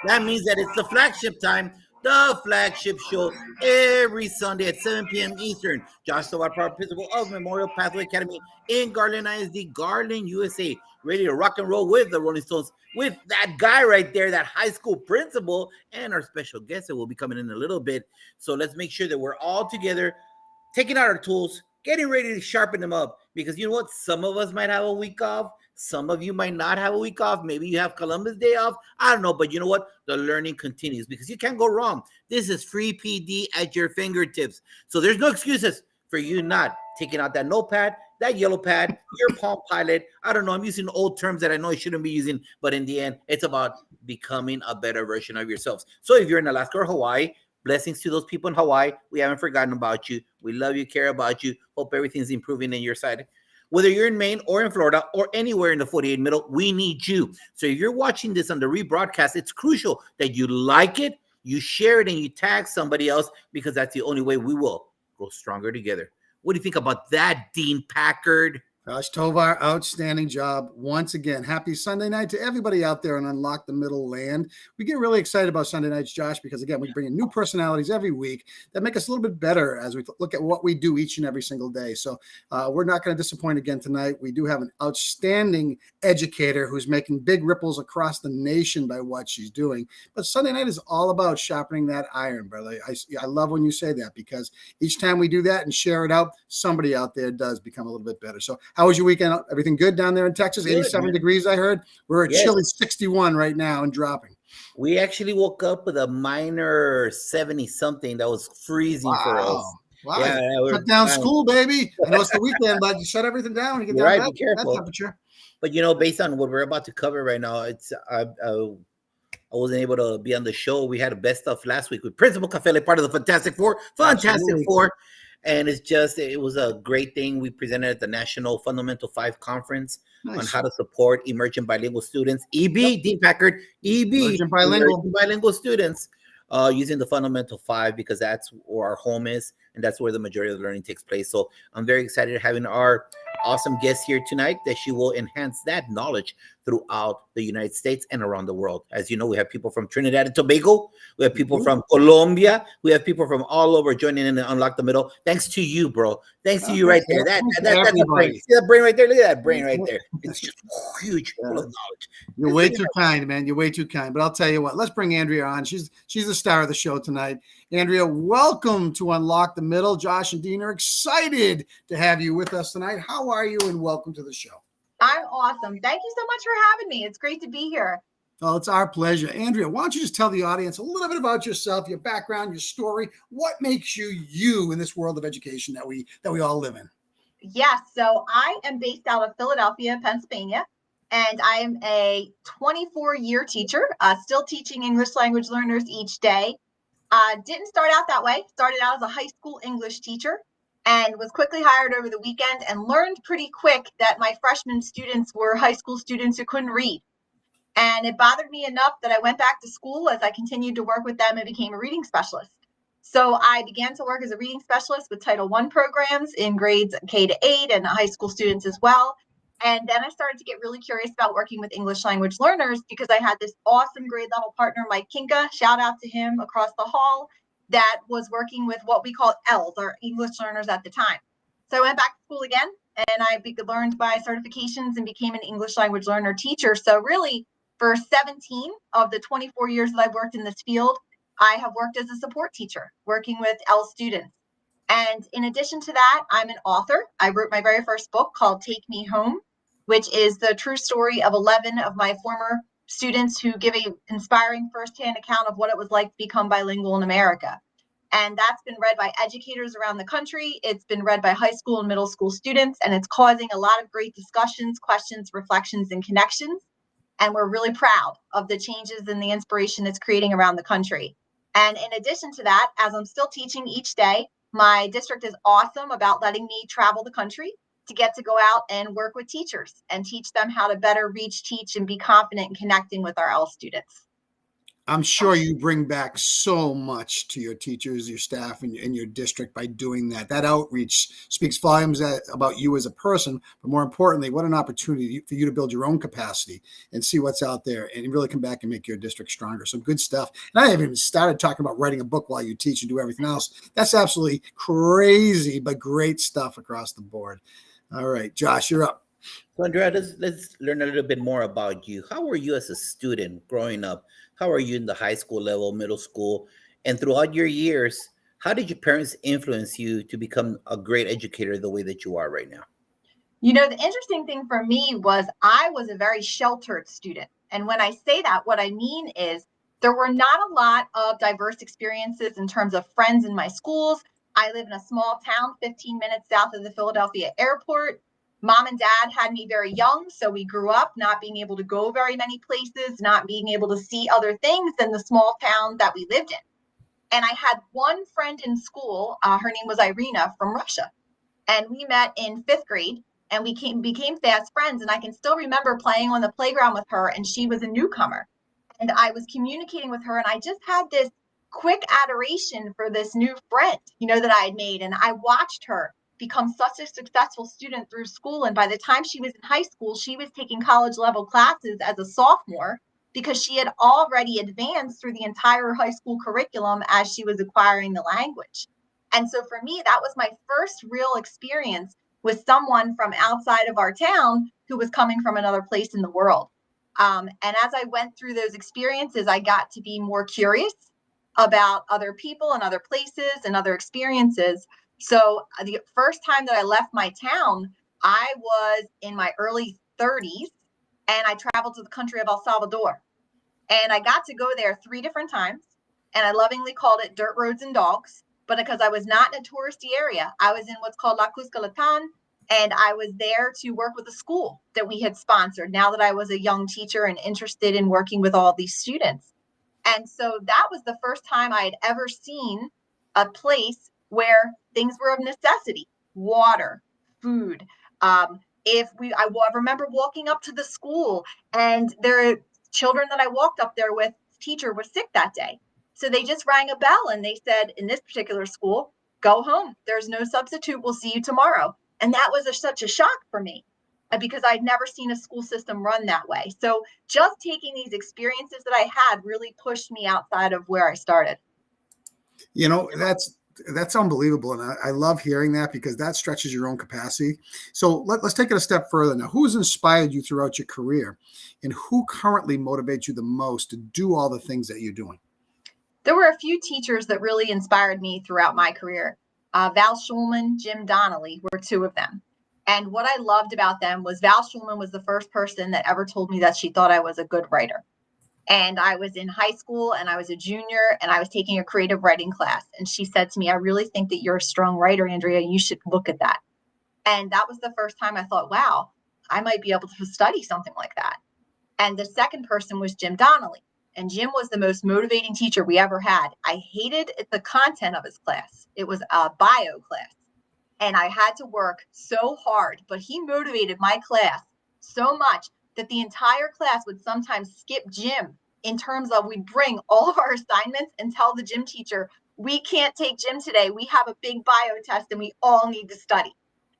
That means that it's the flagship time, the flagship show every Sunday at 7 p.m. Eastern. Josh Tovar, principal of Memorial Pathway Academy in Garland ISD, Garland, USA, ready to rock and roll with the Rolling Stones, with that guy right there, that high school principal, and our special guest that will be coming in a little bit. So let's make sure that we're all together, taking out our tools, getting ready to sharpen them up. Because you know what? Some of us might have a week off. Some of you might not have a week off. Maybe you have Columbus Day off. I don't know. But you know what? The learning continues because you can't go wrong. This is free PD at your fingertips. So there's no excuses for you not taking out that notepad, that yellow pad, your Palm Pilot. I don't know. I'm using old terms that I know I shouldn't be using. But in the end, it's about becoming a better version of yourselves. So if you're in Alaska or Hawaii, blessings to those people in Hawaii. We haven't forgotten about you. We love you, care about you. Hope everything's improving in your side. Whether you're in Maine or in Florida or anywhere in the 48 middle, we need you. So if you're watching this on the rebroadcast, it's crucial that you like it, you share it, and you tag somebody else because that's the only way we will grow stronger together. What do you think about that, Dean Packard? Josh Tovar, outstanding job. Once again, happy Sunday night to everybody out there on Unlock the Middle Land. We get really excited about Sunday nights, Josh, because again, we bring in new personalities every week that make us a little bit better as we look at what we do each and every single day. So we're not going to disappoint again tonight. We do have an outstanding educator who's making big ripples across the nation by what she's doing. But Sunday night is all about sharpening that iron, brother. I love when you say that because each time we do that and share it out, somebody out there does become a little bit better. So how was your weekend? Everything good down there in Texas? Good, 87 man. Degrees, I heard. We're at chilly 61 right now and dropping. We actually woke up with a minor 70-something that was freezing for us. Wow. Yeah, shut down school, baby. I know it's the weekend, but you shut everything down. You get down to that temperature. But, you know, based on what we're about to cover right now, it's I wasn't able to be on the show. We had a best stuff last week with Principal Cafele, part of the Fantastic Four. Four. And it was a great thing. We presented at the National Fundamental 5 Conference on how to support emerging bilingual students. Dean Packard, emerging bilingual students using the Fundamental 5 because that's where our home is and that's where the majority of the learning takes place. So I'm very excited having our awesome guest here tonight that she will enhance that knowledge throughout the United States and around the world. As you know, we have people from Trinidad and Tobago. We have people from Colombia. We have people from all over joining in and Unlock the Middle. Thanks to you, bro. Thanks to you right there. That's a brain. See that brain right there? Look at that brain right there. It's just huge, full of knowledge. You're way too kind, man. You're way too kind. But I'll tell you what, let's bring Andrea on. She's the star of the show tonight. Andrea, welcome to Unlock the Middle. Josh and Dean are excited to have you with us tonight. How are you? And welcome to the show. I'm awesome. Thank you so much for having me. It's great to be here. Oh, it's our pleasure. Andrea, why don't you just tell the audience a little bit about yourself, your background, your story, what makes you you in this world of education that we all live in? Yes. So I am based out of Philadelphia, Pennsylvania, and I am a 24-year teacher, still teaching English language learners each day. Didn't start out that way. Started out as a high school English teacher and was quickly hired over the weekend and learned pretty quick that my freshman students were high school students who couldn't read. And it bothered me enough that I went back to school as I continued to work with them and became a reading specialist. So I began to work as a reading specialist with Title I programs in grades K to 8 and high school students as well. And then I started to get really curious about working with English language learners because I had this awesome grade level partner, Mike Kinka, shout out to him across the hall, that was working with what we call ELs, or English learners at the time. So I went back to school again and I learned by certifications and became an English language learner teacher. So really for 17 of the 24 years that I've worked in this field, I have worked as a support teacher working with EL students. And in addition to that, I'm an author. I wrote my very first book called Take Me Home, which is the true story of 11 of my former students who give an inspiring firsthand account of what it was like to become bilingual in America. And that's been read by educators around the country. It's been read by high school and middle school students, and it's causing a lot of great discussions, questions, reflections, and connections. And we're really proud of the changes and the inspiration it's creating around the country. And in addition to that, as I'm still teaching each day, my district is awesome about letting me travel the country to get to go out and work with teachers and teach them how to better reach, teach, and be confident in connecting with our EL students. I'm sure you bring back so much to your teachers, your staff, and your district by doing that. That outreach speaks volumes about you as a person, but more importantly, what an opportunity for you to build your own capacity and see what's out there and really come back and make your district stronger. So good stuff. And I haven't even started talking about writing a book while you teach and do everything else. That's absolutely crazy, but great stuff across the board. All right, Josh, you're up. So, Andrea, let's learn a little bit more about you. How were you as a student growing up? How are you in the high school level, middle school, and throughout your years? How did your parents influence you to become a great educator the way that you are right now? The interesting thing for me was I was a very sheltered student. And when I say that, what I mean is there were not a lot of diverse experiences in terms of friends in my schools. I live in a small town 15 minutes south of the Philadelphia airport. Mom and dad had me very young, so we grew up not being able to go very many places, not being able to see other things than the small town that we lived in. And I had one friend in school, her name was Irina from Russia, and we met in fifth grade and we became fast friends. And I can still remember playing on the playground with her, and she was a newcomer. And I was communicating with her, and I just had this quick adoration for this new friend, that I had made. And I watched her become such a successful student through school. And by the time she was in high school, she was taking college level classes as a sophomore because she had already advanced through the entire high school curriculum as she was acquiring the language. And so for me, that was my first real experience with someone from outside of our town who was coming from another place in the world. And as I went through those experiences, I got to be more curious about other people and other places and other experiences. So the first time that I left my town, I was in my early 30s and I traveled to the country of El Salvador. And I got to go there 3 different times. And I lovingly called it Dirt Roads and Dogs. But because I was not in a touristy area, I was in what's called La Cuscalatan. And I was there to work with a school that we had sponsored now that I was a young teacher and interested in working with all these students. And so that was the first time I had ever seen a place where things were of necessity: water, food. I remember walking up to the school, and there are children that I walked up there with, teacher was sick that day. So they just rang a bell and they said, in this particular school, go home. There's no substitute. We'll see you tomorrow. And that was such a shock for me because I'd never seen a school system run that way. So just taking these experiences that I had really pushed me outside of where I started. That's unbelievable, and I love hearing that because that stretches your own capacity. So let's take it a step further now. Who's inspired you throughout your career, and who currently motivates you the most to do all the things that you're doing? There were a few teachers that really inspired me throughout my career. Val Schulman, Jim Donnelly were two of them. And what I loved about them was Val Schulman was the first person that ever told me that she thought I was a good writer. And I was in high school and I was a junior and I was taking a creative writing class. And she said to me, I really think that you're a strong writer, Andrea. You should look at that. And that was the first time I thought, wow, I might be able to study something like that. And the second person was Jim Donnelly. And Jim was the most motivating teacher we ever had. I hated the content of his class. It was a bio class. And I had to work so hard, but he motivated my class so much that the entire class would sometimes skip gym in terms of we'd bring all of our assignments and tell the gym teacher, we can't take gym today. We have a big bio test and we all need to study.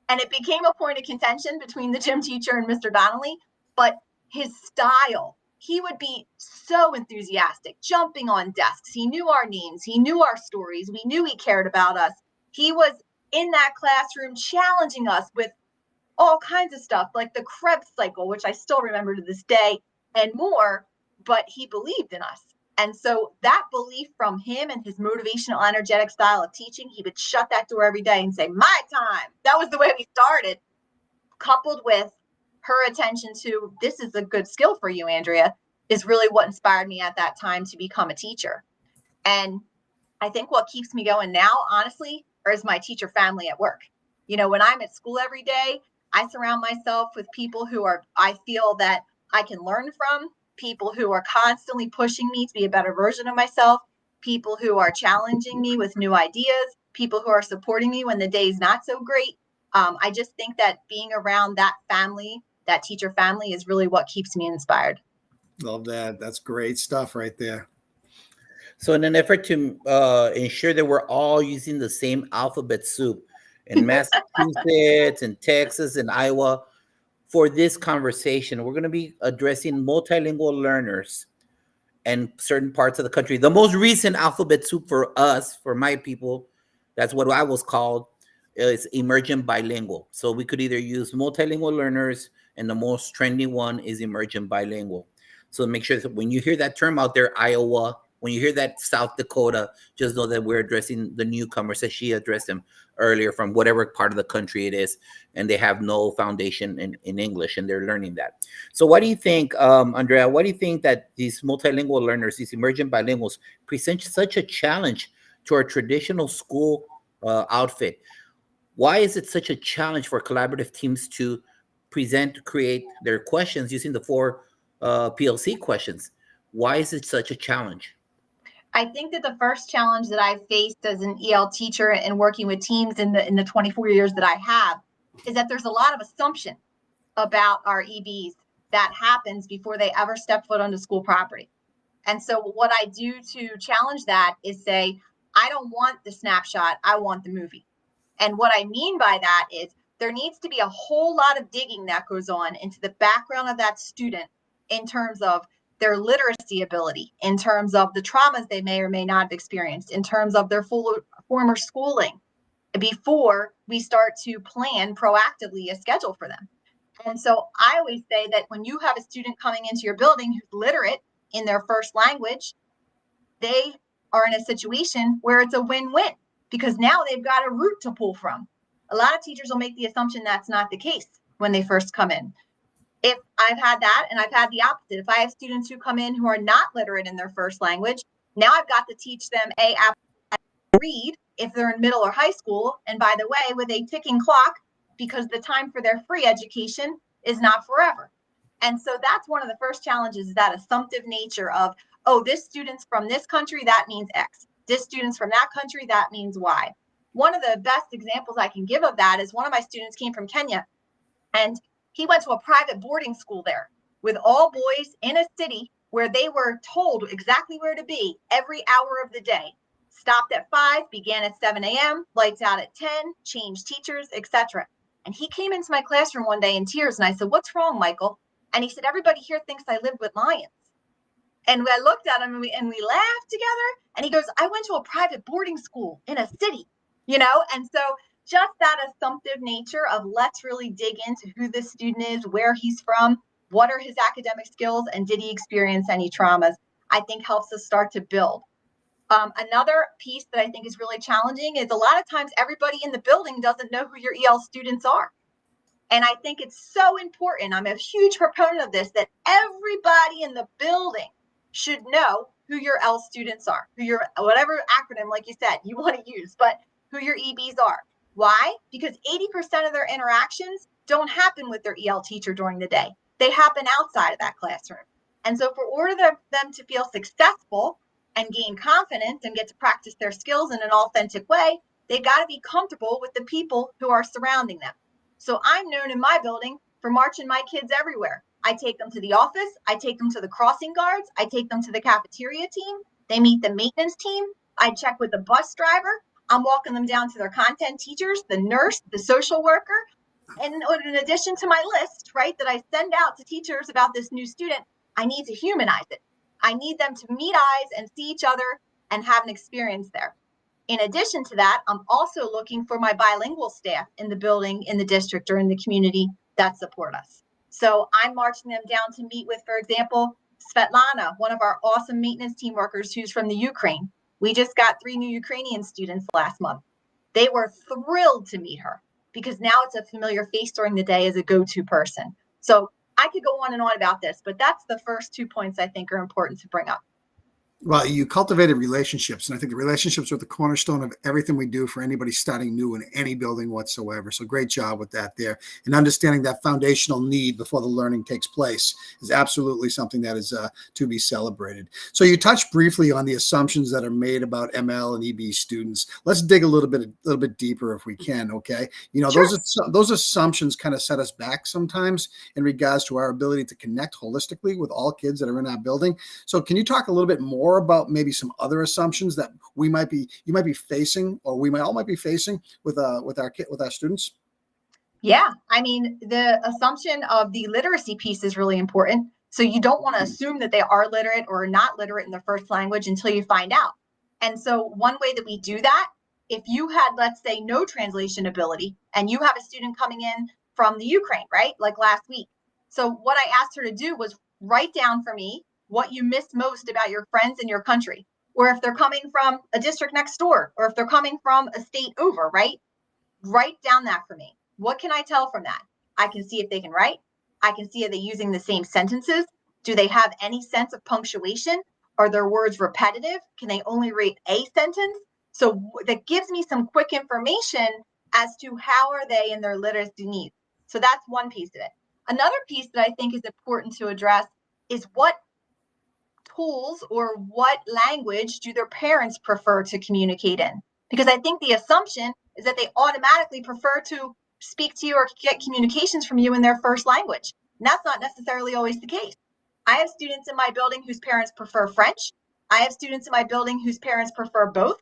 And it became a point of contention between the gym teacher and Mr. Donnelly, but his style, he would be so enthusiastic, jumping on desks. He knew our names. He knew our stories. We knew he cared about us. He was in that classroom challenging us with all kinds of stuff like the Krebs cycle, which I still remember to this day, and more, but he believed in us. And so that belief from him and his motivational, energetic style of teaching, he would shut that door every day and say, my time. That was the way we started, coupled with her attention to, this is a good skill for you, Andrea, is really what inspired me at that time to become a teacher. And I think what keeps me going now, honestly, is my teacher family at work. When I'm at school every day, I surround myself with people who I feel that I can learn from, people who are constantly pushing me to be a better version of myself, people who are challenging me with new ideas, people who are supporting me when the day is not so great. I just think that being around that family, that teacher family, is really what keeps me inspired. Love that. That's great stuff right there. So, in an effort to ensure that we're all using the same alphabet soup in Massachusetts and Texas and Iowa, for this conversation, we're going to be addressing multilingual learners and certain parts of the country. The most recent alphabet soup for us, for my people, that's what I was called, is emergent bilingual. So we could either use multilingual learners, and the most trendy one is emergent bilingual. So make sure that when you hear that term out there, Iowa, when you hear that South Dakota, just know that we're addressing the newcomers as she addressed them earlier from whatever part of the country it is, and they have no foundation in English and they're learning that. So, what do you think, Andrea? What do you think that these multilingual learners, these emergent bilinguals, present such a challenge to our traditional school outfit? Why is it such a challenge for collaborative teams to create their questions using the four PLC questions? Why is it such a challenge? I think that the first challenge that I've faced as an EL teacher and working with teams in the 24 years that I have is that there's a lot of assumption about our EBs that happens before they ever step foot onto school property. And so what I do to challenge that is say, I don't want the snapshot, I want the movie. And what I mean by that is there needs to be a whole lot of digging that goes on into the background of that student in terms of their literacy ability, in terms of the traumas they may or may not have experienced, in terms of their former schooling, before we start to plan proactively a schedule for them. And so I always say that when you have a student coming into your building who's literate in their first language, they are in a situation where it's a win-win because now they've got a root to pull from. A lot of teachers will make the assumption that's not the case when they first come in. If I've had that, and I've had the opposite, if I have students who come in who are not literate in their first language, now I've got to teach them read if they're in middle or high school. And by the way, with a ticking clock, because the time for their free education is not forever. And so that's one of the first challenges, is that assumptive nature of, oh, this student's from this country, that means X. This student's from that country, that means Y. One of the best examples I can give of that is one of my students came from Kenya, and he went to a private boarding school there with all boys in a city where they were told exactly where to be every hour of the day. Stopped at 5, began at 7 a.m., lights out at 10, changed teachers, etc. And he came into my classroom one day in tears, and I said, "What's wrong, Michael?" And he said, "Everybody here thinks I live with lions." And I looked at him and we laughed together. And he goes, "I went to a private boarding school in a city, you know?" And so just that assumptive nature of let's really dig into who this student is, where he's from, what are his academic skills, and did he experience any traumas, I think helps us start to build. Another piece that I think is really challenging is a lot of times everybody in the building doesn't know who your EL students are. And I think it's so important, I'm a huge proponent of this, that everybody in the building should know who your EL students are, who your, whatever acronym, like you said, you want to use, but who your EBs are. Why? Because 80% of their interactions don't happen with their EL teacher during the day. They happen outside of that classroom. And so for order them to feel successful and gain confidence and get to practice their skills in an authentic way, they got to be comfortable with the people who are surrounding them. So I'm known in my building for marching my kids everywhere. I take them to the office. I take them to the crossing guards. I take them to the cafeteria team. They meet the maintenance team. I check with the bus driver. I'm walking them down to their content teachers, the nurse, the social worker. And in addition to my list, right, that I send out to teachers about this new student, I need to humanize it. I need them to meet eyes and see each other and have an experience there. In addition to that, I'm also looking for my bilingual staff in the building, in the district, or in the community that support us. So I'm marching them down to meet with, for example, Svetlana, one of our awesome maintenance team workers who's from the Ukraine. We just got 3 new Ukrainian students last month. They were thrilled to meet her because now it's a familiar face during the day as a go-to person. So I could go on and on about this, but that's the first 2 points I think are important to bring up. Well, you cultivated relationships, and I think the relationships are the cornerstone of everything we do for anybody starting new in any building whatsoever. So great job with that there. And understanding that foundational need before the learning takes place is absolutely something that is to be celebrated. So you touched briefly on the assumptions that are made about ML and EB students. Let's dig a little bit deeper if we can, okay? You know, Sure. those assumptions kind of set us back sometimes in regards to our ability to connect holistically with all kids that are in our building. So can you talk a little bit more more about maybe some other assumptions that you might be facing, or we might be facing with our students? Yeah, I mean, the assumption of the literacy piece is really important. So you don't want to assume that they are literate or not literate in their first language until you find out. And so one way that we do that, if you had, let's say, no translation ability and you have a student coming in from the Ukraine, right? Like last week. So what I asked her to do was write down for me what you missed most about your friends in your country, or if they're coming from a district next door, or if they're coming from a state over, right? Write down that for me. What can I tell from that? I can see if they can write. I can see, are they using the same sentences? Do they have any sense of punctuation? Are their words repetitive? Can they only read a sentence? So that gives me some quick information as to how are they in their literacy needs. So that's one piece of it. Another piece that I think is important to address is what tools or what language do their parents prefer to communicate in? Because I think the assumption is that they automatically prefer to speak to you or get communications from you in their first language. And that's not necessarily always the case. I have students in my building whose parents prefer French. I have students in my building whose parents prefer both.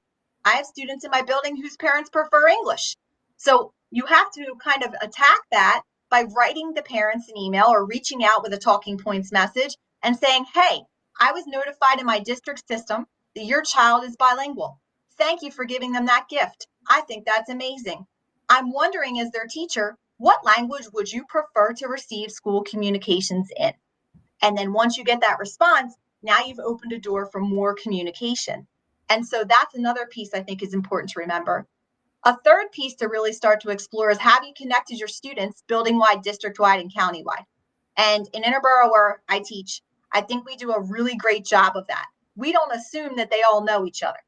I have students in my building whose parents prefer English. So you have to kind of attack that by writing the parents an email or reaching out with a talking points message and saying, hey, I was notified in my district system that your child is bilingual. Thank you for giving them that gift. I think that's amazing. I'm wondering, as their teacher, what language would you prefer to receive school communications in? And then once you get that response, now you've opened a door for more communication. And so that's another piece I think is important to remember. A third piece to really start to explore is, have you connected your students building wide, district wide, and county wide? And in Interborough, where I teach, I think we do a really great job of that. We don't assume that they all know each other.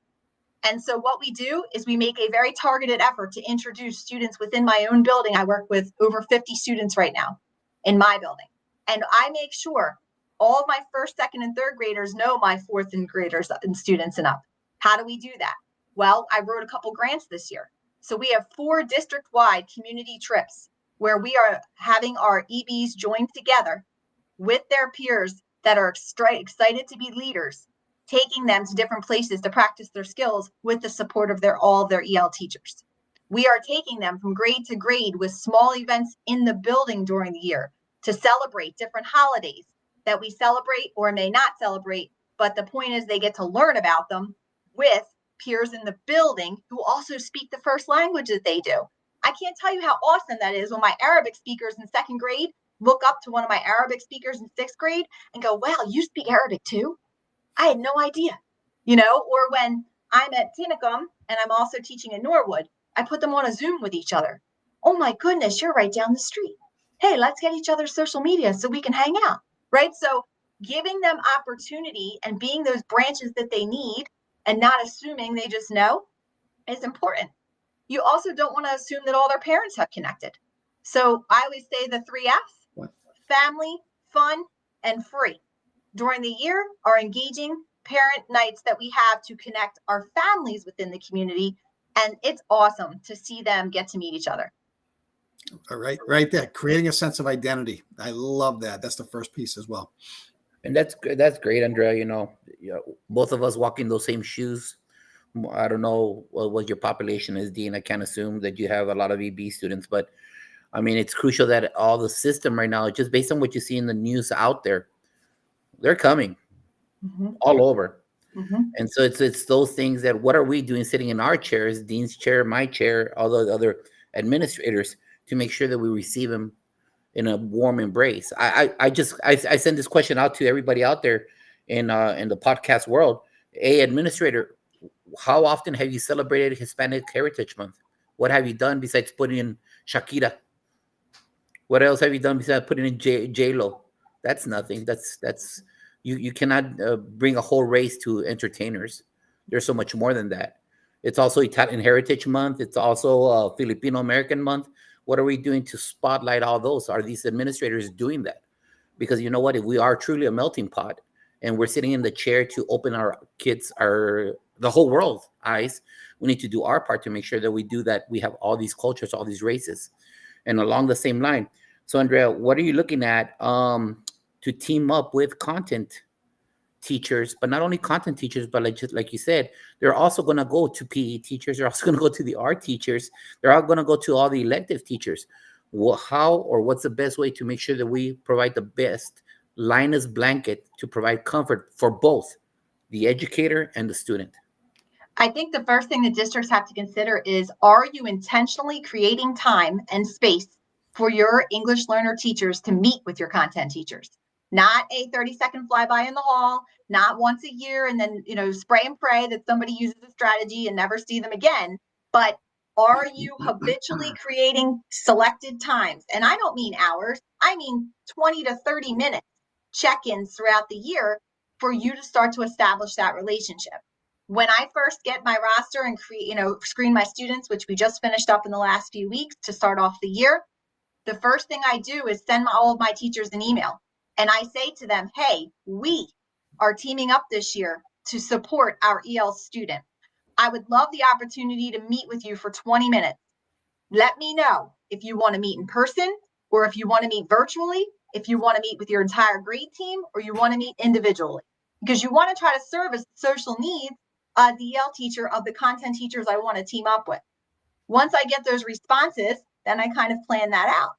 And so what we do is we make a very targeted effort to introduce students within my own building. I work with over 50 students right now in my building. And I make sure all of my first, second, and third graders know my fourth and graders and students and up. How do we do that? Well, I wrote a couple grants this year. So we have 4 district-wide community trips where we are having our EBs joined together with their peers that are excited to be leaders, taking them to different places to practice their skills with the support of all of their EL teachers. We are taking them from grade to grade with small events in the building during the year to celebrate different holidays that we celebrate or may not celebrate. But the point is, they get to learn about them with peers in the building who also speak the first language that they do. I can't tell you how awesome that is when my Arabic speakers in second grade look up to one of my Arabic speakers in 6th grade and go, wow, you speak Arabic too? I had no idea, or when I'm at Tinicum and I'm also teaching in Norwood, I put them on a Zoom with each other. Oh my goodness, you're right down the street. Hey, let's get each other's social media so we can hang out, right? So giving them opportunity and being those branches that they need and not assuming they just know is important. You also don't want to assume that all their parents have connected. So I always say the 3 F's: family, fun, and free. During the year, our engaging parent nights that we have to connect our families within the community. And it's awesome to see them get to meet each other. All right there, creating a sense of identity. I love that. That's the first piece as well. And that's great, Andrea. Both of us walk in those same shoes. I don't know what your population is, Dean. I can't assume that you have a lot of EB students, but I mean, it's crucial that all the system right now, just based on what you see in the news out there, they're coming all over. And so it's those things that, what are we doing sitting in our chairs, Dean's chair, my chair, all the other administrators, to make sure that we receive them in a warm embrace. I send this question out to everybody out there in the podcast world. Administrator, how often have you celebrated Hispanic Heritage Month? What have you done besides putting in Shakira? What else have you done besides putting in J Lo? That's nothing. That's you cannot bring a whole race to entertainers. There's so much more than that. It's also Italian Heritage Month. It's also Filipino American Month. What are we doing to spotlight all those? Are these administrators doing that? Because you know what? If we are truly a melting pot and we're sitting in the chair to open our kids, the whole world eyes, we need to do our part to make sure that we do that. We have all these cultures, all these races. And along the same line. So Andrea, what are you looking at to team up with content teachers, but not only content teachers, but like just like you said, they're also going to go to PE teachers. They're also going to go to the art teachers. They're all going to go to all the elective teachers. How or what's the best way to make sure that we provide the best Linus blanket to provide comfort for both the educator and the student? I think the first thing that districts have to consider is, are you intentionally creating time and space for your English learner teachers to meet with your content teachers? Not a 30-second flyby in the hall, not once a year and then, spray and pray that somebody uses a strategy and never see them again. But are you habitually creating selected times? And I don't mean hours, I mean 20 to 30 minutes check-ins throughout the year for you to start to establish that relationship. When I first get my roster and screen my students, which we just finished up in the last few weeks to start off the year, the first thing I do is send all of my teachers an email. And I say to them, hey, we are teaming up this year to support our EL student. I would love the opportunity to meet with you for 20 minutes. Let me know if you want to meet in person or if you want to meet virtually, if you want to meet with your entire grade team or you want to meet individually, because you want to try to service the social needs of the EL teacher of the content teachers I want to team up with. Once I get those responses, then I kind of plan that out.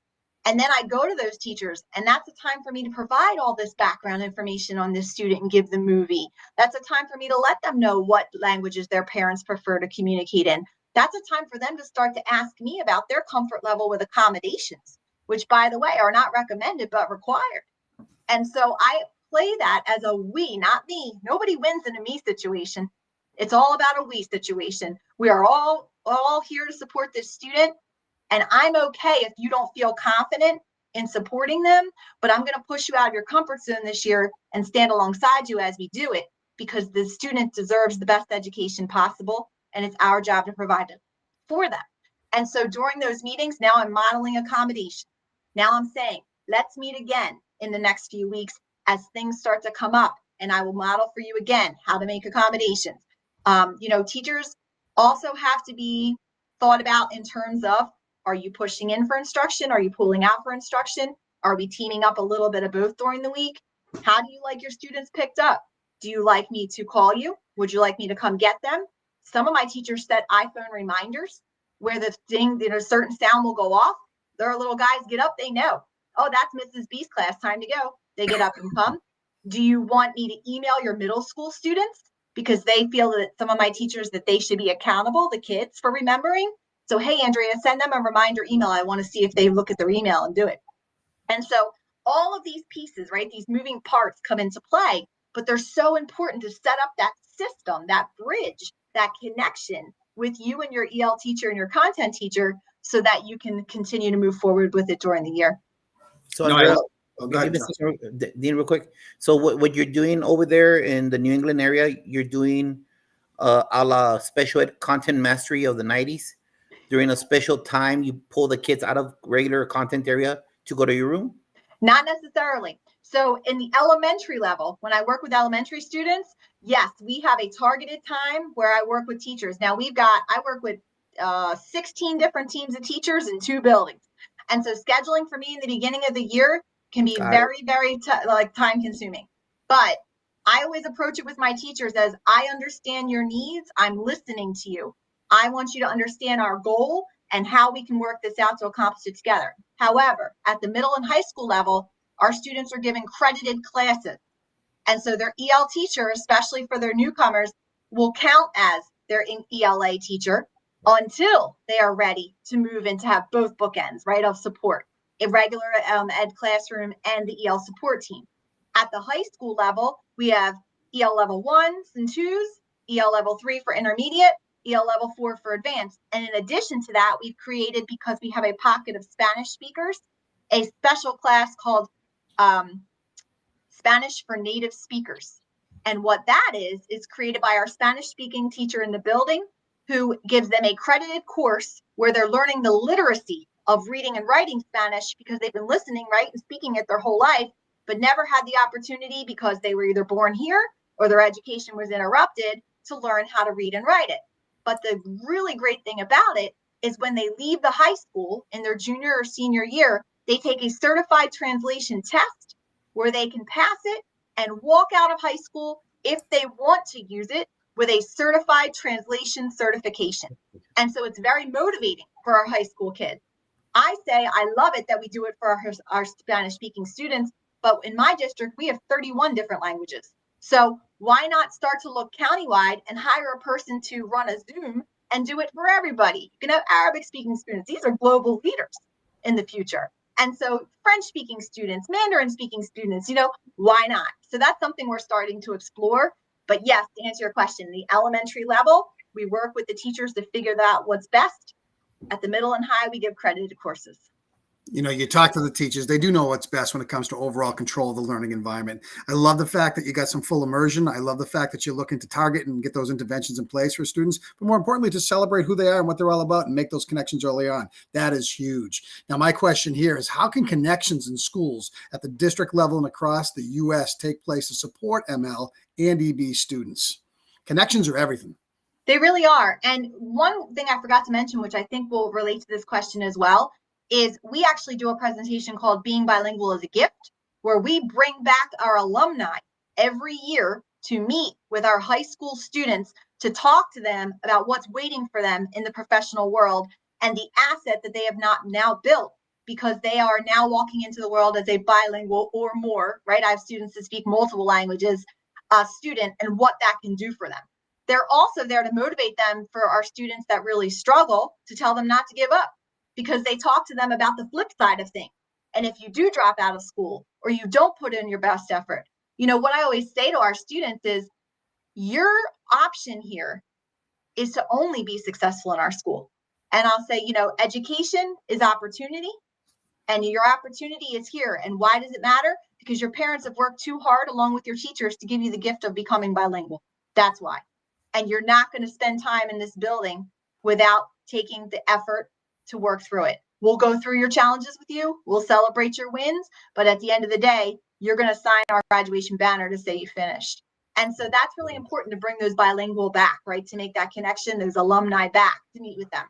And then I go to those teachers, and that's a time for me to provide all this background information on this student and give the movie. That's a time for me to let them know what languages their parents prefer to communicate in. That's a time for them to start to ask me about their comfort level with accommodations, which, by the way, are not recommended but required. And so I play that as a we, not me. Nobody wins in a me situation. It's all about a we situation. We are all here to support this student. And I'm okay if you don't feel confident in supporting them, but I'm going to push you out of your comfort zone this year and stand alongside you as we do it, because the student deserves the best education possible. And it's our job to provide it for them. And so during those meetings, now I'm modeling accommodation. Now I'm saying, let's meet again in the next few weeks as things start to come up. And I will model for you again how to make accommodations. Teachers also have to be thought about in terms of, are you pushing in for instruction? Are you pulling out for instruction? Are we teaming up a little bit of both during the week? How do you like your students picked up? Do you like me to call you? Would you like me to come get them? Some of my teachers set iPhone reminders where the thing, a certain sound will go off. Their little guys get up, they know, oh, that's Mrs. B's class, time to go. They get up and come. Do you want me to email your middle school students? Because they feel that some of my teachers that they should be accountable, the kids, for remembering. So, hey, Andrea, send them a reminder email. I want to see if they look at their email and do it. And so all of these pieces, right, these moving parts come into play, but they're so important to set up that system, that bridge, that connection with you and your EL teacher and your content teacher so that you can continue to move forward with it during the year. So, No, Andrea, go ahead, Dean, real quick. So, what you're doing over there in the New England area, you're doing a la special ed content mastery of the 90s. During a special time, you pull the kids out of regular content area to go to your room? Not necessarily. So in the elementary level, when I work with elementary students, yes, we have a targeted time where I work with teachers. Now I work with 16 different teams of teachers in 2 buildings. And so scheduling for me in the beginning of the year can be very, very time consuming. But I always approach it with my teachers as, I understand your needs. I'm listening to you. I want you to understand our goal and how we can work this out to accomplish it together. However, at the middle and high school level, our students are given credited classes. And so their EL teacher, especially for their newcomers, will count as their ELA teacher until they are ready to move and to have both bookends, right, of support, a regular ed classroom and the EL support team. At the high school level, we have EL level 1s and 2s, EL level 3 for intermediate, EL level 4 for advanced. And in addition to that, we've created, because we have a pocket of Spanish speakers, a special class called Spanish for native speakers. And what that is created by our Spanish speaking teacher in the building, who gives them a credited course where they're learning the literacy of reading and writing Spanish, because they've been listening, right, and speaking it their whole life, but never had the opportunity, because they were either born here or their education was interrupted, to learn how to read and write it. But the really great thing about it is when they leave the high school in their junior or senior year, they take a certified translation test where they can pass it and walk out of high school if they want to use it with a certified translation certification. And so it's very motivating for our high school kids. I say I love it that we do it for our Spanish speaking students, but in my district, we have 31 different languages. So why not start to look countywide and hire a person to run a Zoom and do it for everybody? You can have Arabic speaking students. These are global leaders in the future. And so French speaking students, Mandarin speaking students, why not? So that's something we're starting to explore. But yes, to answer your question, the elementary level, we work with the teachers to figure out what's best. At the middle and high, we give credited courses. You talk to the teachers, they do know what's best when it comes to overall control of the learning environment. I love the fact that you got some full immersion. I love the fact that you're looking to target and get those interventions in place for students, but more importantly, to celebrate who they are and what they're all about and make those connections early on. That is huge. Now, my question here is, how can connections in schools at the district level and across the U.S. take place to support ML and EB students? Connections are everything. They really are. And one thing I forgot to mention, which I think will relate to this question as well, is we actually do a presentation called Being Bilingual is a Gift, where we bring back our alumni every year to meet with our high school students to talk to them about what's waiting for them in the professional world and the asset that they have not now built, because they are now walking into the world as a bilingual or more, right? I have students that speak multiple languages, student, and what that can do for them. They're also there to motivate them for our students that really struggle, to tell them not to give up, because they talk to them about the flip side of things. And if you do drop out of school or you don't put in your best effort, what I always say to our students is, your option here is to only be successful in our school. And I'll say, education is opportunity, and your opportunity is here. And why does it matter? Because your parents have worked too hard along with your teachers to give you the gift of becoming bilingual. That's why. And you're not going to spend time in this building without taking the effort to work through it. We'll go through your challenges with you. We'll celebrate your wins. But at the end of the day, you're going to sign our graduation banner to say you finished. And so that's really important, to bring those bilingual back, right? To make that connection, those alumni back, to meet with them.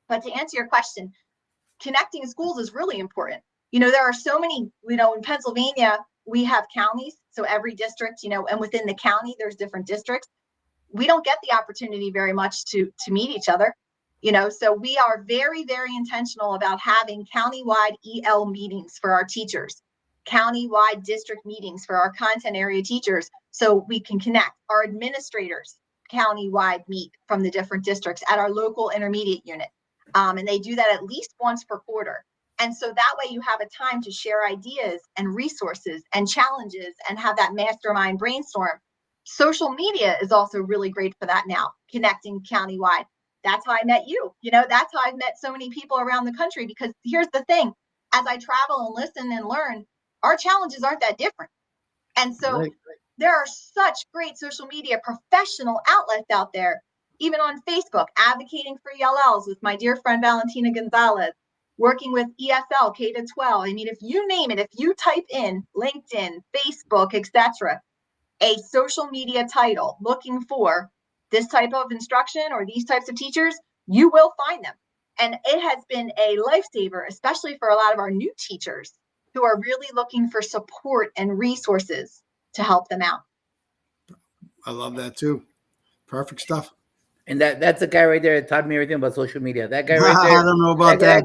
But to answer your question, connecting schools is really important. There are so many, in Pennsylvania, we have counties. So every district, and within the county, there's different districts. We don't get the opportunity very much to meet each other, so we are very, very intentional about having countywide EL meetings for our teachers, countywide district meetings for our content area teachers, so we can connect. Our administrators countywide meet from the different districts at our local intermediate unit. And they do that at least once per quarter. And so that way you have a time to share ideas and resources and challenges and have that mastermind brainstorm. Social media is also really great for that now, connecting countywide. That's how I met you. That's how I've met so many people around the country, because here's the thing, as I travel and listen and learn, our challenges aren't that different. And so there are such great social media professional outlets out there, even on Facebook, advocating for ELLs with my dear friend Valentina Gonzalez, working with ESL K-12. I mean, if you name it, if you type in LinkedIn, Facebook, etc., a social media title looking for this type of instruction or these types of teachers, you will find them. And it has been a lifesaver, especially for a lot of our new teachers who are really looking for support and resources to help them out. I love that too. Perfect stuff. And that's the guy right there that taught me everything about social media. That guy right there. I don't know about that.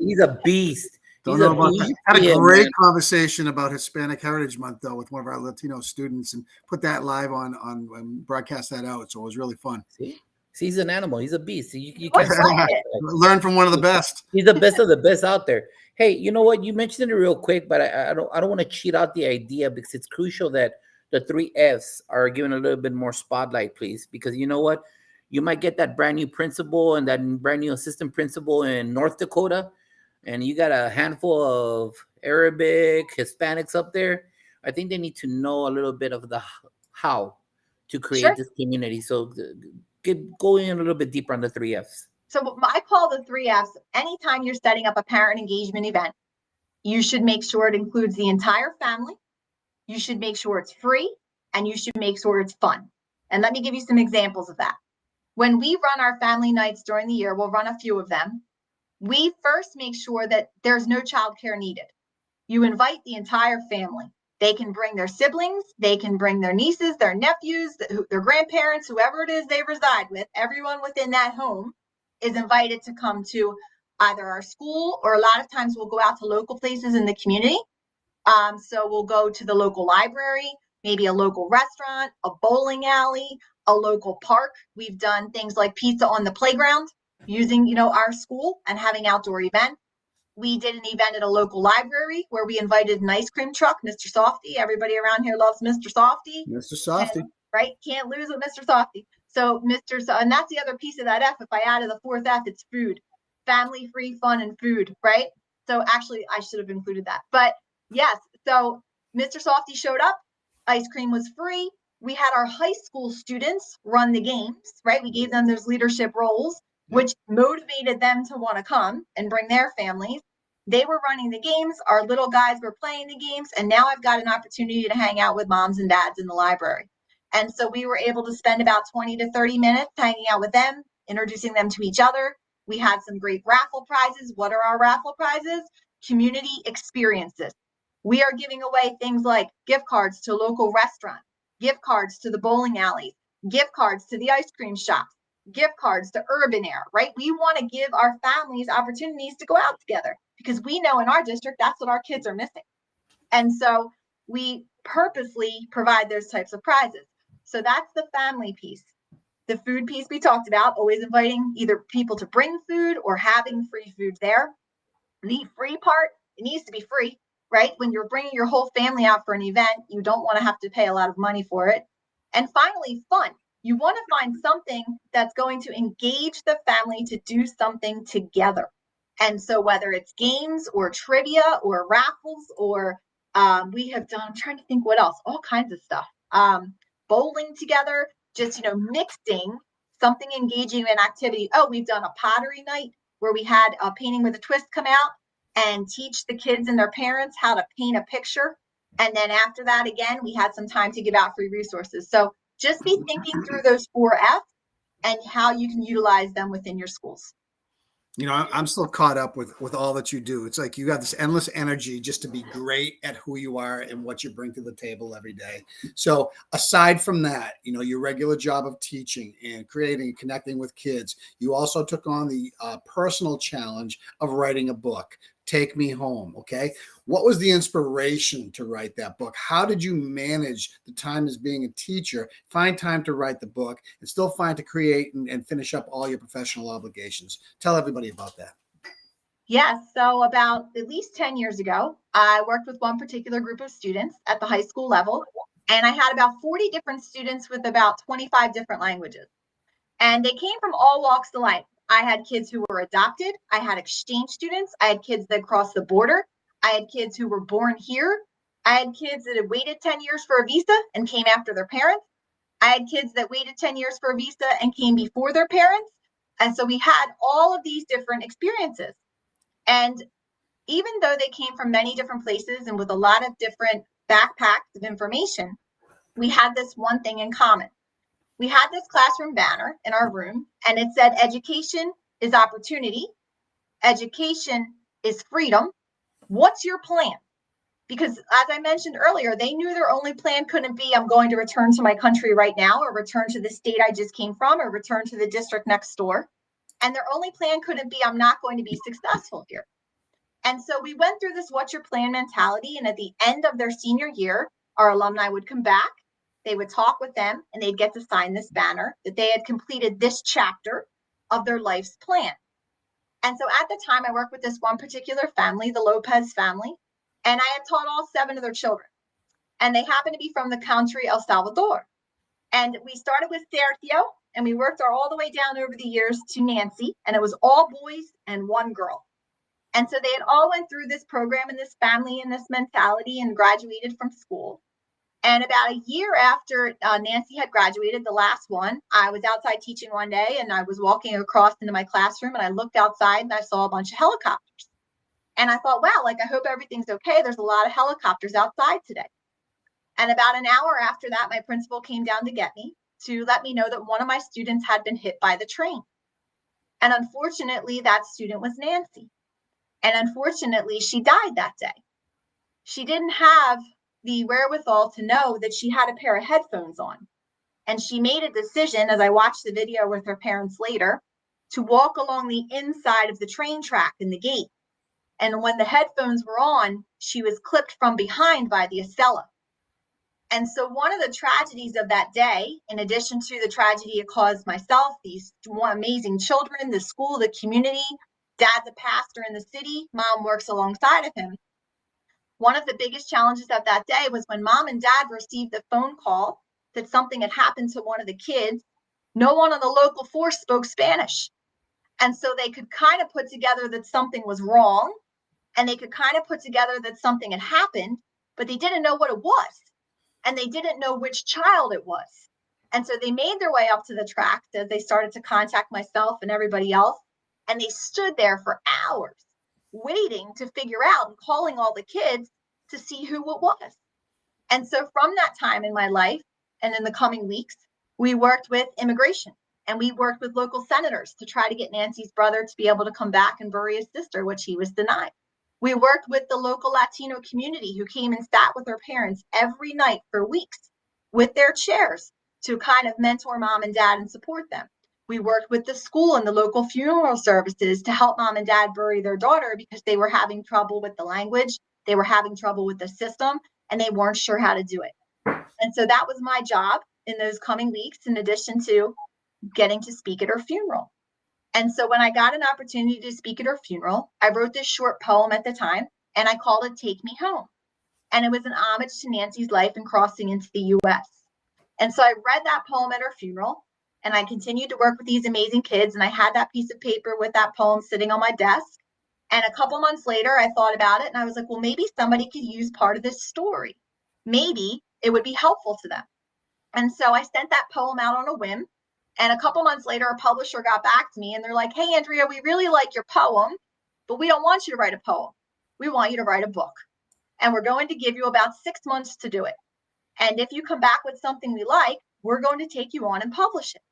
He's a beast. Don't know about that. Had a great conversation about Hispanic Heritage Month, though, with one of our Latino students, and put that live on broadcast that out. So it was really fun. See, he's an animal. He's a beast. You can't learn from one of the best. He's the best of the best out there. Hey, you know what? You mentioned it real quick, but I don't want to cheat out the idea, because it's crucial that the 3 Fs are given a little bit more spotlight, please. Because you know what? You might get that brand new principal and that brand new assistant principal in North Dakota, and you got a handful of Arabic Hispanics up there. I think they need to know a little bit of the how to create this community. So go in a little bit deeper on the 3 Fs. So I call the 3 Fs, anytime you're setting up a parent engagement event, you should make sure it includes the entire family. You should make sure it's free, and you should make sure it's fun. And let me give you some examples of that. When we run our family nights during the year, we'll run a few of them. We first make sure that there's no childcare needed. You invite the entire family. They can bring their siblings, they can bring their nieces, their nephews, their grandparents, whoever it is they reside with. Everyone within that home is invited to come to either our school, or a lot of times we'll go out to local places in the community. So we'll go to the local library, maybe a local restaurant, a bowling alley, a local park. We've done things like pizza on the playground using, our school and having outdoor events. We did an event at a local library where we invited an ice cream truck, Mr. Softy. Everybody around here loves Mr. Softy. Mr. Softy. Right? Can't lose with Mr. Softy. So and that's the other piece of that F. If I added the fourth F, it's food. Family, free, fun, and food, right? So actually, I should have included that. But yes, so Mr. Softy showed up. Ice cream was free. We had our high school students run the games, right? We gave them those leadership roles, which motivated them to want to come and bring their families. They were running the games. Our little guys were playing the games. And now I've got an opportunity to hang out with moms and dads in the library. And so we were able to spend about 20 to 30 minutes hanging out with them, introducing them to each other. We had some great raffle prizes. What are our raffle prizes? Community experiences. We are giving away things like gift cards to local restaurants, gift cards to the bowling alleys, gift cards to the ice cream shops, gift cards to Urban Air, right? We want to give our families opportunities to go out together because we know in our district, that's what our kids are missing. And so we purposely provide those types of prizes. So that's the family piece. The food piece we talked about, always inviting either people to bring food or having free food there. The free part, it needs to be free, right? When you're bringing your whole family out for an event, you don't want to have to pay a lot of money for it. And finally, fun. You want to find something that's going to engage the family to do something together. And so whether it's games or trivia or raffles or we have done, I'm trying to think what else, all kinds of stuff. Bowling together, just, mixing something engaging in activity. Oh, we've done a pottery night where we had a painting with a twist come out and teach the kids and their parents how to paint a picture. And then after that, again, we had some time to give out free resources. So just be thinking through those 4 F's and how you can utilize them within your schools. I'm still caught up with all that you do. It's like you got this endless energy just to be great at who you are and what you bring to the table every day. So aside from that, your regular job of teaching and creating and connecting with kids, you also took on the personal challenge of writing a book, Take Me Home. Okay. What was the inspiration to write that book? How did you manage the time as being a teacher, find time to write the book and still find to create and finish up all your professional obligations? Tell everybody about that. Yes. So about at least 10 years ago, I worked with one particular group of students at the high school level, and I had about 40 different students with about 25 different languages. And they came from all walks of life. I had kids who were adopted. I had exchange students. I had kids that crossed the border. I had kids who were born here. I had kids that had waited 10 years for a visa and came after their parents. I had kids that waited 10 years for a visa and came before their parents. And so we had all of these different experiences. And even though they came from many different places and with a lot of different backpacks of information, we had this one thing in common. We had this classroom banner in our room, and it said, education is opportunity. Education is freedom. What's your plan? Because as I mentioned earlier, they knew their only plan couldn't be, I'm going to return to my country right now, or return to the state I just came from, or return to the district next door. And their only plan couldn't be, I'm not going to be successful here. And so we went through this what's your plan mentality. And at the end of their senior year, our alumni would come back. They would talk with them and they'd get to sign this banner that they had completed this chapter of their life's plan. And so at the time, I worked with this one particular family, the Lopez family, and I had taught all 7 of their children. And they happened to be from the country El Salvador. And we started with Sergio, and we worked all the way down over the years to Nancy, and it was all boys and 1 girl. And so they had all went through this program and this family and this mentality and graduated from school. And about a year after Nancy had graduated, the last one, I was outside teaching one day and I was walking across into my classroom and I looked outside and I saw a bunch of helicopters. And I thought, wow, I hope everything's okay. There's a lot of helicopters outside today. And about an hour after that, my principal came down to get me to let me know that one of my students had been hit by the train. And unfortunately, that student was Nancy. And unfortunately, she died that day. She didn't have the wherewithal to know that she had a pair of headphones on. And she made a decision, as I watched the video with her parents later, to walk along the inside of the train track in the gate. And when the headphones were on, she was clipped from behind by the Acela. And so one of the tragedies of that day, in addition to the tragedy it caused myself, these amazing children, the school, the community, dad's a pastor in the city, mom works alongside of him. One of the biggest challenges of that day was when mom and dad received the phone call that something had happened to one of the kids. No one on the local force spoke Spanish. And so they could kind of put together that something was wrong, and they could kind of put together that something had happened, but they didn't know what it was. And they didn't know which child it was. And so they made their way up to the tracks as they started to contact myself and everybody else. And they stood there for hours waiting to figure out and calling all the kids to see who it was. And so from that time in my life and in the coming weeks, we worked with immigration and we worked with local senators to try to get Nancy's brother to be able to come back and bury his sister, which he was denied. We worked with the local Latino community who came and sat with their parents every night for weeks with their chairs to kind of mentor mom and dad and support them. We worked with the school and the local funeral services to help mom and dad bury their daughter because they were having trouble with the language, they were having trouble with the system, and they weren't sure how to do it. And so that was my job in those coming weeks, in addition to getting to speak at her funeral. And so when I got an opportunity to speak at her funeral, I wrote this short poem at the time, and I called it Take Me Home. And it was an homage to Nancy's life and crossing into the US. And so I read that poem at her funeral, and I continued to work with these amazing kids. And I had that piece of paper with that poem sitting on my desk. And a couple months later, I thought about it, and I was like, well, maybe somebody could use part of this story. Maybe it would be helpful to them. And so I sent that poem out on a whim. And a couple months later, a publisher got back to me and they're like, hey, Andrea, we really like your poem, but we don't want you to write a poem. We want you to write a book. And we're going to give you about 6 months to do it. And if you come back with something we like, we're going to take you on and publish it.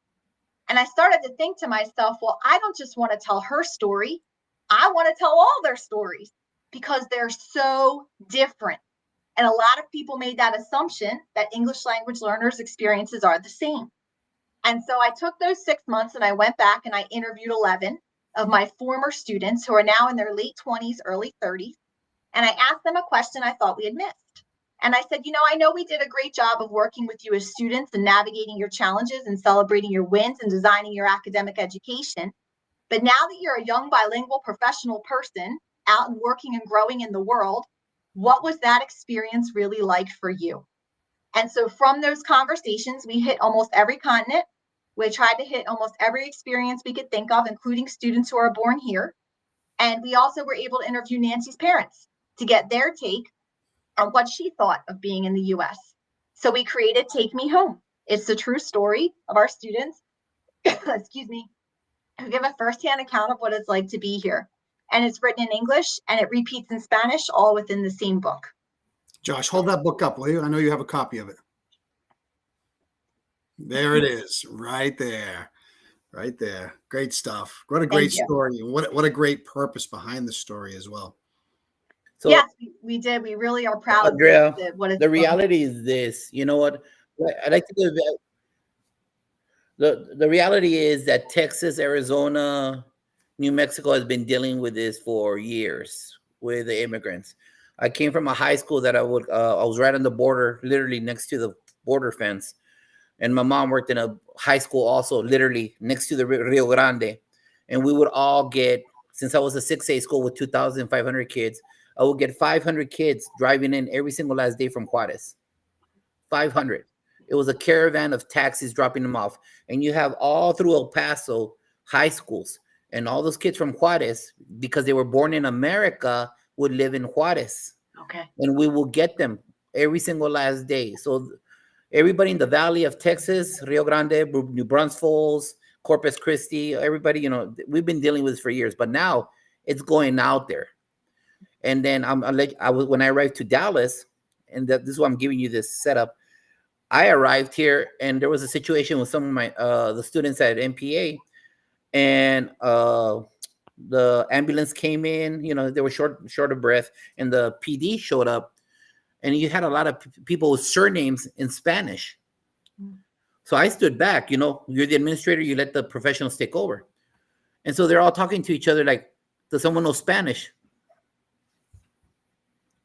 And I started to think to myself, well, I don't just want to tell her story. I want to tell all their stories because they're so different. And a lot of people made that assumption that English language learners' experiences are the same. And so I took those 6 months and I went back and I interviewed 11 of my former students who are now in their late 20s, early 30s. And I asked them a question I thought we had missed. And I said, I know we did a great job of working with you as students and navigating your challenges and celebrating your wins and designing your academic education. But now that you're a young bilingual professional person out and working and growing in the world, what was that experience really like for you? And so from those conversations, we hit almost every continent. We tried to hit almost every experience we could think of, including students who are born here. And we also were able to interview Nancy's parents to get their take on what she thought of being in the US. So we created Take Me Home. It's the true story of our students, excuse me, who give a firsthand account of what it's like to be here. And it's written in English and it repeats in Spanish, all within the same book. Josh, hold that book up, will you? I know you have a copy of it. There it is, right there. Right there. Great stuff. What a great story. What a great purpose behind the story as well. So, yes, we did. We really are proud Andrea, of what the reality is this. You know what? I'd like to give the reality is that Texas, Arizona, New Mexico has been dealing with this for years with the immigrants. I came from a high school that I was right on the border, literally next to the border fence. And my mom worked in a high school also, literally next to the Rio Grande. And we would all get, since I was a 6A school with 2,500 kids, I would get 500 kids driving in every single last day from Juarez. 500. It was a caravan of taxis dropping them off. And you have all through El Paso high schools. And all those kids from Juarez, because they were born in America, would live in Juarez. Okay. And we will get them every single last day. So everybody in the Valley of Texas, Rio Grande, New Braunfels, Corpus Christi, everybody, we've been dealing with this for years, but now it's going out there. And then when I arrived to Dallas, and this is why I'm giving you this setup. I arrived here, and there was a situation with some of my the students at MPA, and the ambulance came in. They were short of breath, and the PD showed up. and you had a lot of people with surnames in Spanish. So I stood back. You're the administrator. You let the professionals take over, and so they're all talking to each other like, "Does someone know Spanish?"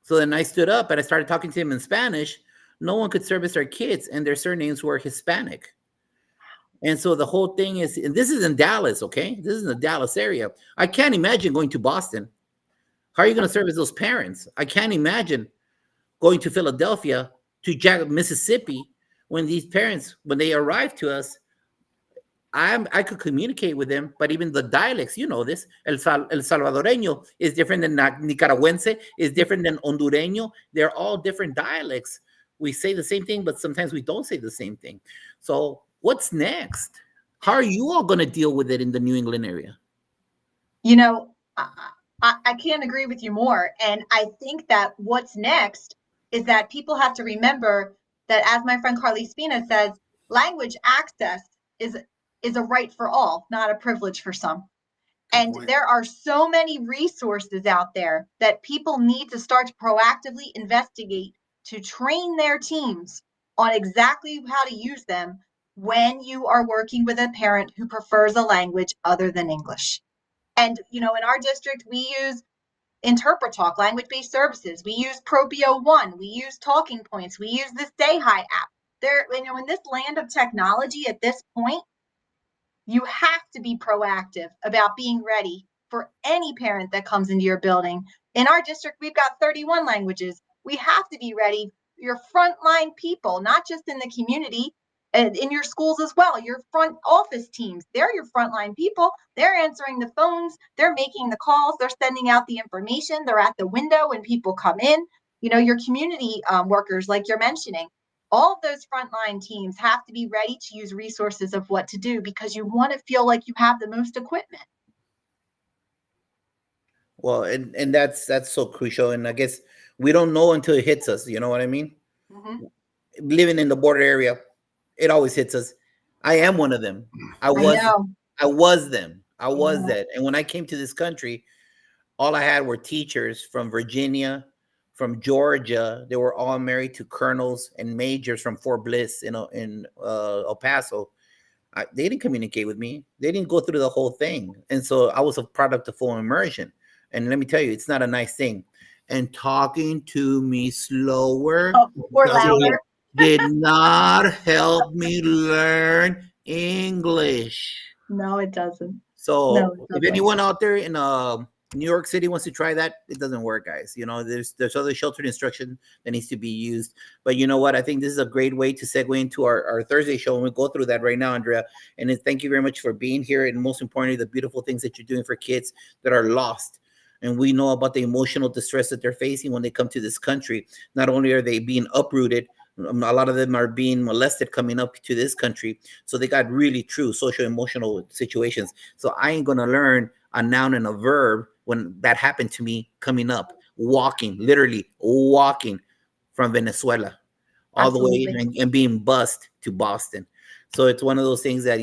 So then I stood up and I started talking to him in Spanish. No one could service our kids, and their surnames were Hispanic. And so the whole thing is, and this is in Dallas, okay? This is in the Dallas area. I can't imagine going to Boston. How are you going to service those parents? I can't imagine going to Philadelphia, to Mississippi, when these parents, when they arrive to us, I could communicate with them, but even the dialects, you know this, el Salvadoreño is different than Nicaragüense, is different than Hondureño. They're all different dialects. We say the same thing, but sometimes we don't say the same thing. So what's next? How are you all going to deal with it in the New England area? I can't agree with you more. And I think that what's next is that people have to remember that, as my friend Carly Spina says, language access is a right for all, not a privilege for some. And there are so many resources out there that people need to start to proactively investigate to train their teams on exactly how to use them when you are working with a parent who prefers a language other than English. And, in our district, we use InterpreTalk, language-based services. We use Propio One. We use Talking Points. We use the Say Hi app. In this land of technology at this point, you have to be proactive about being ready for any parent that comes into your building. In our district, we've got 31 languages. We have to be ready. Your frontline people, not just in the community, and in your schools as well, your front office teams, they're your frontline people. They're answering the phones. They're making the calls. They're sending out the information. They're at the window when people come in. Your community workers, like you're mentioning, all of those frontline teams have to be ready to use resources of what to do, because you want to feel like you have the most equipment. Well, and that's so crucial. And I guess we don't know until it hits us. You know what I mean? Mm-hmm. Living in the border area, it always hits us. I am one of them. I was them. I was that. And when I came to this country, all I had were teachers from Virginia, from Georgia. They were all married to colonels and majors from Fort Bliss in El Paso. They didn't communicate with me. They didn't go through the whole thing. And so I was a product of full immersion. And let me tell you, it's not a nice thing. And talking to me slower or louder did not help me learn English. No, it doesn't. So if anyone out there in New York City wants to try that, it doesn't work, guys. There's other sheltered instruction that needs to be used. But you know what? I think this is a great way to segue into our Thursday show, and we'll go through that right now, Andrea. And thank you very much for being here, and most importantly, the beautiful things that you're doing for kids that are lost. And we know about the emotional distress that they're facing when they come to this country. Not only are they being uprooted, a lot of them are being molested coming up to this country. So they got really true social emotional situations. So I ain't going to learn a noun and a verb when that happened to me coming up, literally walking from Venezuela all the way and being bused to Boston. So it's one of those things that,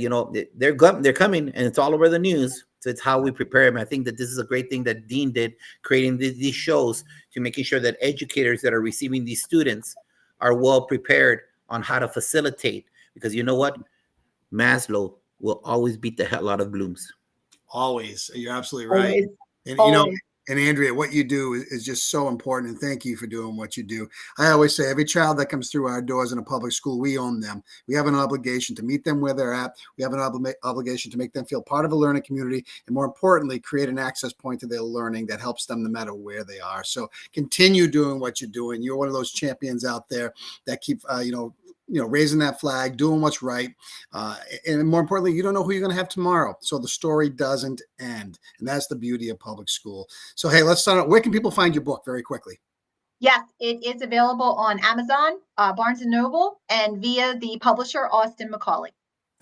they're coming, and it's all over the news. So it's how we prepare them. I think that this is a great thing that Dean did, creating these shows to making sure that educators that are receiving these students are well prepared on how to facilitate. Because you know what? Maslow will always beat the hell out of Bloom's. Always. You're absolutely right. And and Andrea, what you do is just so important. And thank you for doing what you do. I always say every child that comes through our doors in a public school, we own them. We have an obligation to meet them where they're at. We have an obligation to make them feel part of a learning community. And more importantly, create an access point to their learning that helps them no matter where they are. So continue doing what you're doing. You're one of those champions out there that keep, raising that flag, doing what's right. And more importantly, you don't know who you're going to have tomorrow. So the story doesn't end. And that's the beauty of public school. So, hey, let's start out. Where can people find your book very quickly? Yes, it is available on Amazon, Barnes & Noble, and via the publisher, Austin Macaulay.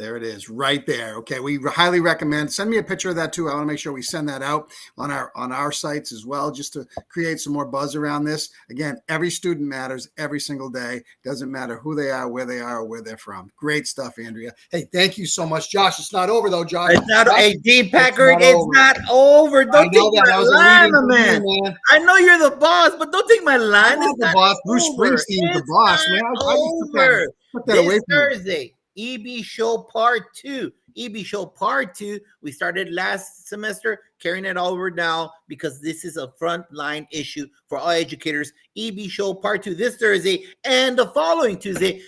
There it is, right there. Okay, we highly recommend. Send me a picture of that too. I want to make sure we send that out on our sites as well, just to create some more buzz around this. Again, every student matters every single day. Doesn't matter who they are, or where they're from. Great stuff, Andrea. Hey, thank you so much, Josh. It's not over though, Josh. It's not a D Packard. It's It's not over. I Don't know take that. my was a line, lead-in my for man. you, man. I know you're the boss, but don't take my line. I'm not It's the not boss. Bruce over. Springsteen's the It's boss, not man. I just over. put that away This from you. Thursday, EB Show Part 2. EB Show Part 2. We started last semester, carrying it over now because this is a frontline issue for all educators. EB Show Part 2 this Thursday and the following Tuesday.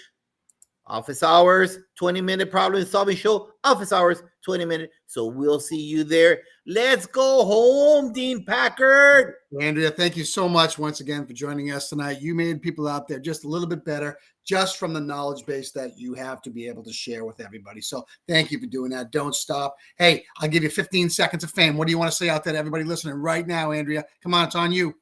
Office hours, 20-minute problem solving show. Office hours, 20-minute. So we'll see you there. Let's go home, Dean Packard. Andrea, thank you so much once again for joining us tonight. You made people out there just a little bit better, just from the knowledge base that you have to be able to share with everybody. So thank you for doing that. Don't stop. Hey, I'll give you 15 seconds of fame. What do you want to say out there to everybody listening right now, Andrea? Come on, it's on you.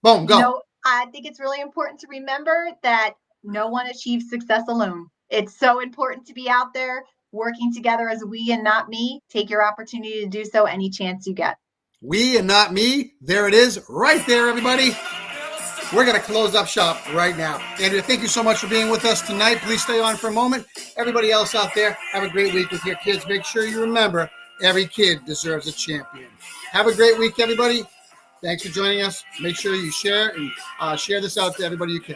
Boom, go. I think it's really important to remember that no one achieves success alone. It's so important to be out there working together as we and not me. Take your opportunity to do so any chance you get. We and not me. There it is right there, everybody. We're going to close up shop right now. Andrea, thank you so much for being with us tonight. Please stay on for a moment. Everybody else out there, have a great week with your kids. Make sure you remember every kid deserves a champion. Have a great week, everybody. Thanks for joining us. Make sure you share and share this out to everybody you can.